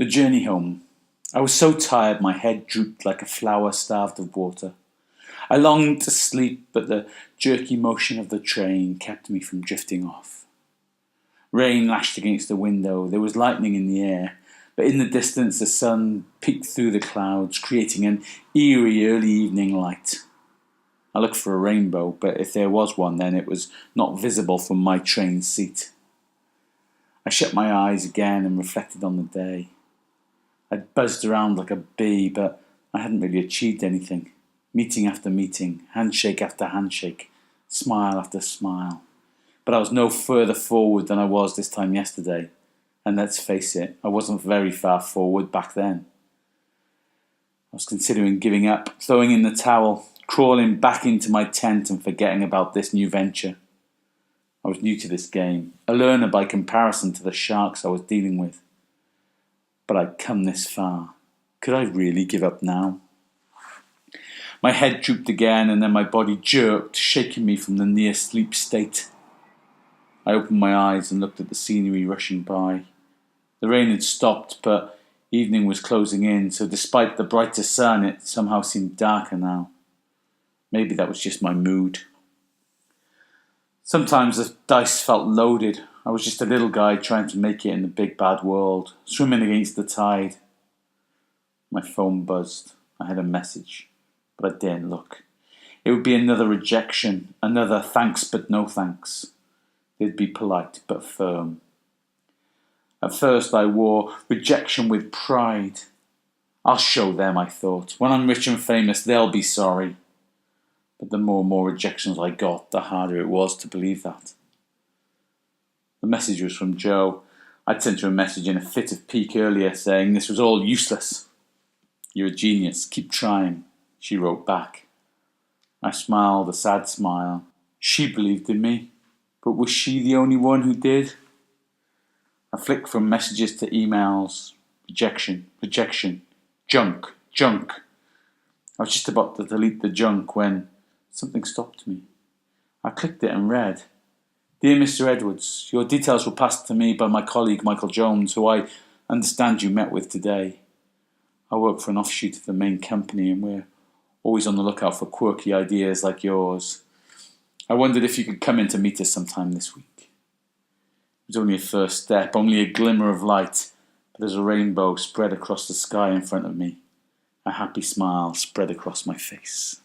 The journey home. I was so tired my head drooped like a flower starved of water. I longed to sleep, but the jerky motion of the train kept me from drifting off. Rain lashed against the window, there was lightning in the air, but in the distance the sun peeked through the clouds, creating an eerie early evening light. I looked for a rainbow, but if there was one then it was not visible from my train seat. I shut my eyes again and reflected on the day. I'd buzzed around like a bee, but I hadn't really achieved anything. Meeting after meeting, handshake after handshake, smile after smile. But I was no further forward than I was this time yesterday. And let's face it, I wasn't very far forward back then. I was considering giving up, throwing in the towel, crawling back into my tent and forgetting about this new venture. I was new to this game, a learner by comparison to the sharks I was dealing with. But I'd come this far. Could I really give up now? My head drooped again and then my body jerked, shaking me from the near sleep state. I opened my eyes and looked at the scenery rushing by. The rain had stopped, but evening was closing in, so despite the brighter sun, it somehow seemed darker now. Maybe that was just my mood. Sometimes the dice felt loaded. I was just a little guy trying to make it in the big bad world, swimming against the tide. My phone buzzed. I had a message, but I daren't look. It would be another rejection, another thanks but no thanks. They'd be polite but firm. At first I wore rejection with pride. I'll show them, I thought. When I'm rich and famous, they'll be sorry. But the more and more rejections I got, the harder it was to believe that. The message was from Jo. I'd sent her a message in a fit of pique earlier saying this was all useless. You're a genius, keep trying, she wrote back. I smiled a sad smile. She believed in me, but was she the only one who did? I flicked from messages to emails. Rejection, junk. I was just about to delete the junk when something stopped me. I clicked it and read, Dear Mr. Edwards, your details were passed to me by my colleague Michael Jones, who I understand you met with today. I work for an offshoot of the main company and we're always on the lookout for quirky ideas like yours. I wondered if you could come in to meet us sometime this week. It was only a first step, only a glimmer of light, but as a rainbow spread across the sky in front of me, a happy smile spread across my face.